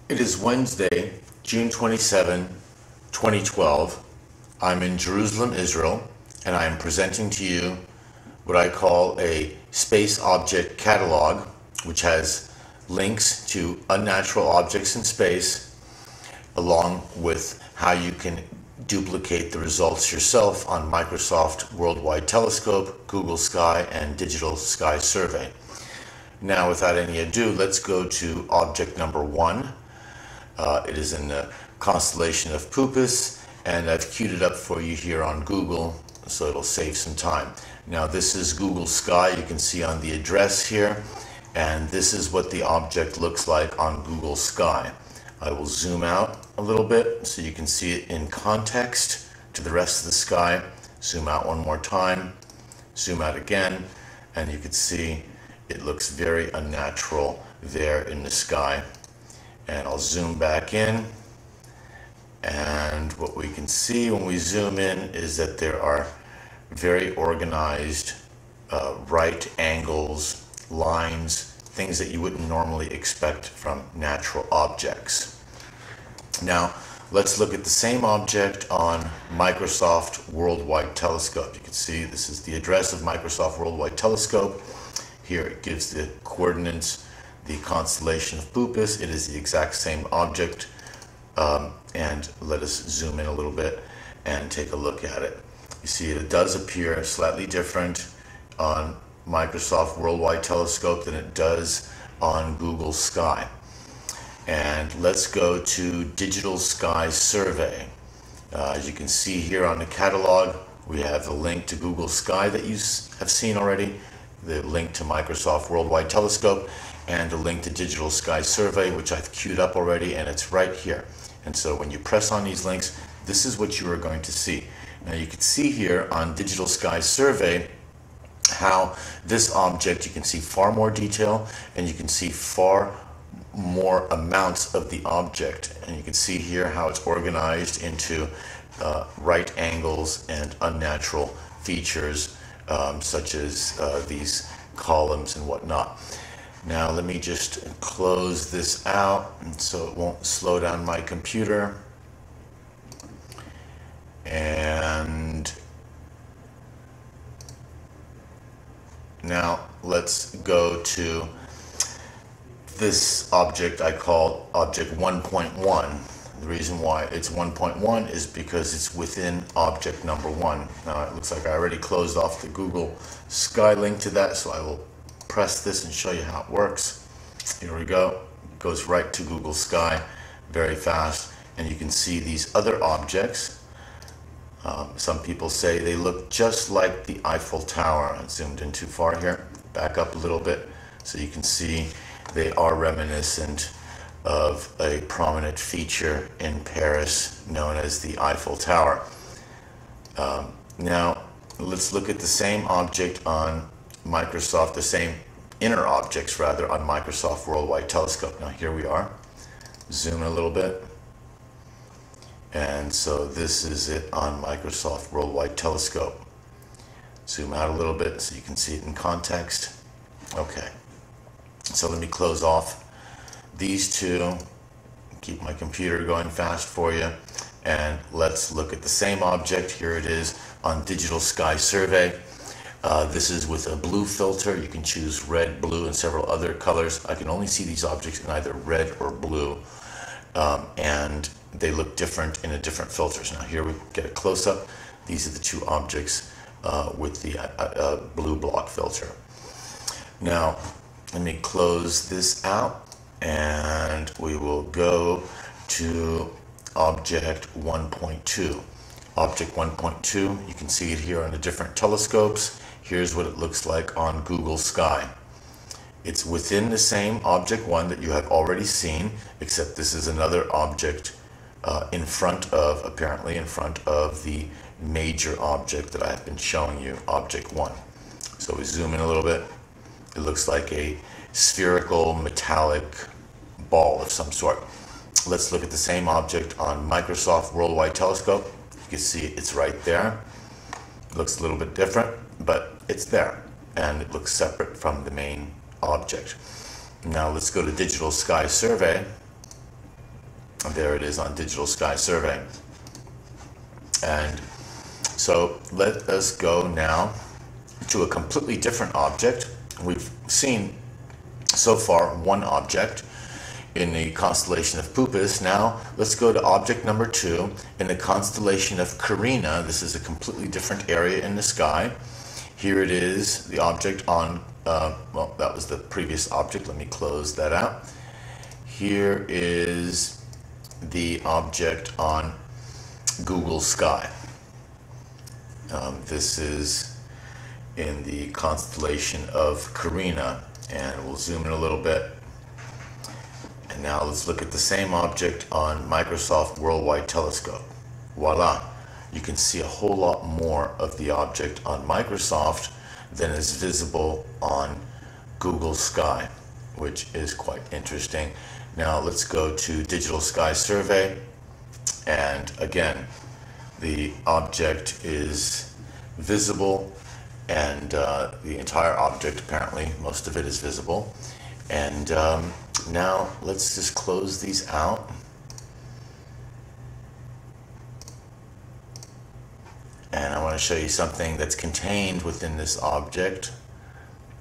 It is Wednesday, June 27, 2012. I'm in Jerusalem, Israel, and I am presenting to you what I call a space object catalog, which has links to unnatural objects in space, along with how you can duplicate the results yourself on Microsoft Worldwide Telescope, Google Sky, and Digital Sky Survey. Now, without any ado, let's go to object number one. It is in the constellation of Puppis, and I've queued it up for you here on Google, so it'll save some time. Now, this is Google Sky. You can see on the address here, and this is what the object looks like on Google Sky. I will zoom out a little bit so you can see it in context to the rest of the sky. Zoom out one more time, zoom out again, and you can see it looks very unnatural there in the sky. And I'll zoom back in, and what we can see when we zoom in is that there are very organized right angles, lines, things that you wouldn't normally expect from natural objects. Now, let's look at the same object on Microsoft Worldwide Telescope. You can see this is the address of Microsoft Worldwide Telescope. Here it gives the coordinates, the constellation of Puppis. It is the exact same object, and let us zoom in a little bit and take a look at it. You see it does appear slightly different on Microsoft Worldwide Telescope than it does on Google Sky. And let's go to Digital Sky Survey. As you can see here on the catalog, we have the link to Google Sky that you have seen already, the link to Microsoft Worldwide Telescope, and a link to Digital Sky Survey, which I've queued up already, and it's right here. And so when you press on these links, this is what you are going to see. Now you can see here on Digital Sky Survey how this object, you can see far more detail, and you can see far more amounts of the object. And you can see here how it's organized into right angles and unnatural features, such as these columns and whatnot. Now let me just close this out so it won't slow down my computer. And now let's go to this object I call object 1.1. The reason why it's 1.1 is because it's within object number one. Now it looks like I already closed off the Google Sky link to that, so I will press this and show you how it works. Here we go. It goes right to Google Sky very fast, and you can see these other objects. Some people say they look just like the Eiffel Tower. I zoomed in too far here. Back up a little bit so you can see they are reminiscent of a prominent feature in Paris known as the Eiffel Tower. Now let's look at the same object on Microsoft, the same inner objects rather, on Microsoft Worldwide Telescope. Now here we are. Zoom in a little bit. And so this is it on Microsoft Worldwide Telescope. Zoom out a little bit so you can see it in context. Okay. So let me close off these two, keep my computer going fast for you, and let's look at the same object. Here it is on Digital Sky Survey. This is with a blue filter. You can choose red, blue, and several other colors. I can only see these objects in either red or blue, and they look different in the different filters. Now here we get a close-up. These are the two objects with the blue block filter. Now let me close this out, and we will go to object 1.2. Object 1.2, you can see it here on the different telescopes. Here's what it looks like on Google Sky. It's within the same object 1 that you have already seen, except this is another object apparently in front of the major object that I have been showing you, object 1. So we zoom in a little bit. It looks like a spherical metallic ball of some sort. Let's look at the same object on Microsoft Worldwide Telescope. You can see it's right there. It looks a little bit different, but it's there, and it looks separate from the main object. Now let's go to Digital Sky Survey. There it is on Digital Sky Survey. And so let us go now to a completely different object. We've seen so far one object in the constellation of Puppis. Now let's go to object number 2 in the constellation of Carina. This is a completely different area in the sky. Here it is, the object on, well, that was the previous object. Let me close that out. Here is the object on Google Sky. This is in the constellation of Carina, and we'll zoom in a little bit. And now let's look at the same object on Microsoft Worldwide Telescope. Voila! You can see a whole lot more of the object on Microsoft than is visible on Google Sky, which is quite interesting. Now let's go to Digital Sky Survey, and again, the object is visible, and the entire object, apparently, most of it is visible. And now let's just close these out. And I want to show you something that's contained within this object.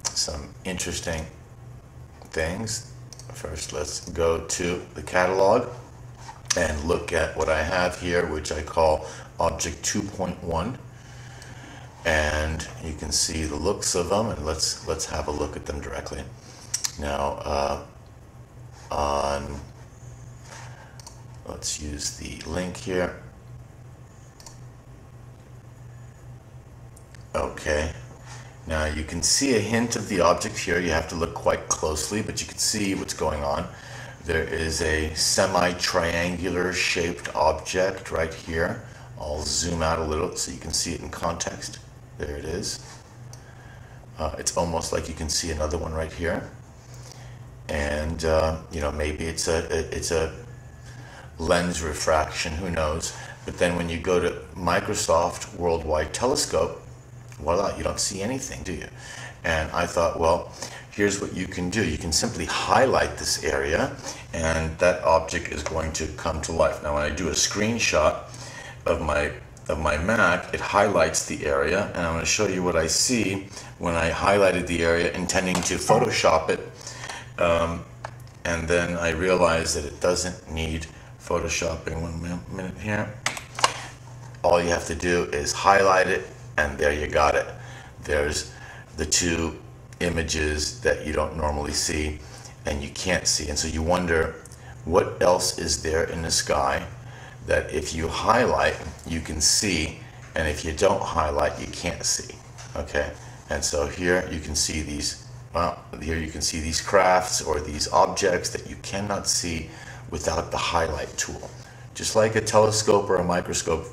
Some interesting things. First, let's go to the catalog and look at what I have here, which I call Object 2.1. And you can see the looks of them, and let's have a look at them directly. Now, let's use the link here. Okay, now you can see a hint of the object here. You have to look quite closely, but you can see what's going on. There is a semi-triangular shaped object right here. I'll zoom out a little so you can see it in context. There it is. It's almost like you can see another one right here. And you know, maybe it's a lens refraction, who knows. But then when you go to Microsoft Worldwide Telescope, voila, you don't see anything, do you? And I thought, well, here's what you can do. You can simply highlight this area, and that object is going to come to life. Now when I do a screenshot of my Mac, it highlights the area, and I'm going to show you what I see when I highlighted the area intending to Photoshop it. And then I realized that it doesn't need Photoshopping. 1 minute here. All you have to do is highlight it, and there you got it. There's the two images that you don't normally see and you can't see. And so you wonder, what else is there in the sky that if you highlight, you can see, and if you don't highlight, you can't see? Okay, and so here you can see these, well, here you can see these crafts or these objects that you cannot see without the highlight tool. Just like a telescope or a microscope,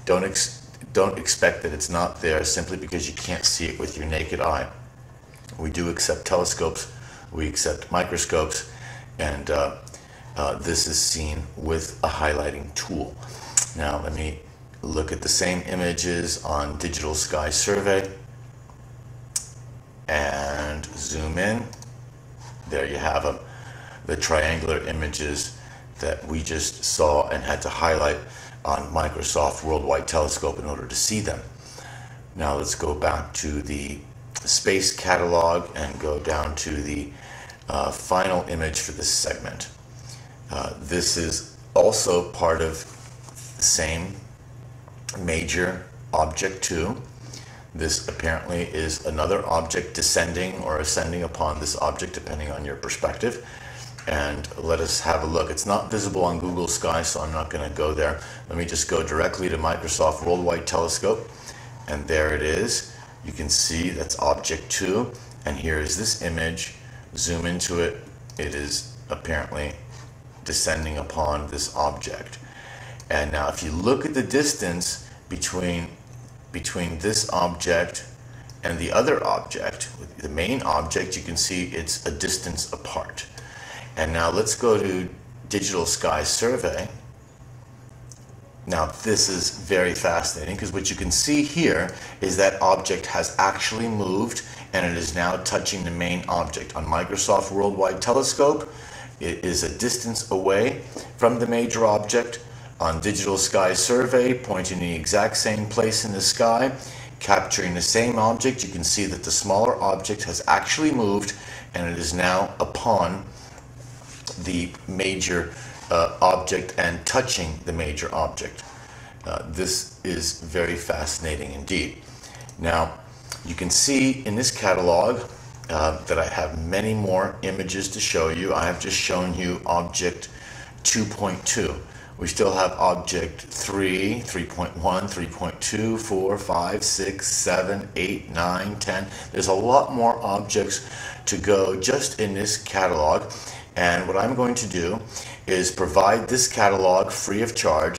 don't expect that it's not there simply because you can't see it with your naked eye. We do accept telescopes, we accept microscopes, and this is seen with a highlighting tool. Now let me look at the same images on Digital Sky Survey and zoom in. There you have them, the triangular images that we just saw and had to highlight on Microsoft Worldwide Telescope in order to see them. Now let's go back to the space catalog and go down to the final image for this segment. This is also part of the same major object 2. This apparently is another object descending or ascending upon this object, depending on your perspective. And let us have a look. It's not visible on Google Sky, so I'm not going to go there. Let me just go directly to Microsoft Worldwide Telescope, and there it is. You can see that's object 2, and here is this image. Zoom into it. It is apparently descending upon this object. And now if you look at the distance between this object and the other object, the main object, you can see it's a distance apart. And now let's go to Digital Sky Survey. Now this is very fascinating, because what you can see here is that object has actually moved, and it is now touching the main object. On Microsoft Worldwide Telescope, It is a distance away from the major object on digital sky survey, pointing in the exact same place in the sky, capturing the same object. You can see that the smaller object has actually moved and it is now upon the major object and touching the major object. This is very fascinating indeed. Now, you can see in this catalog that I have many more images to show you. I have just shown you object 2.2. We still have object 3, 3.1, 3.2, 4, 5, 6, 7, 8, 9, 10. There's a lot more objects to go just in this catalog. And what I'm going to do is provide this catalog free of charge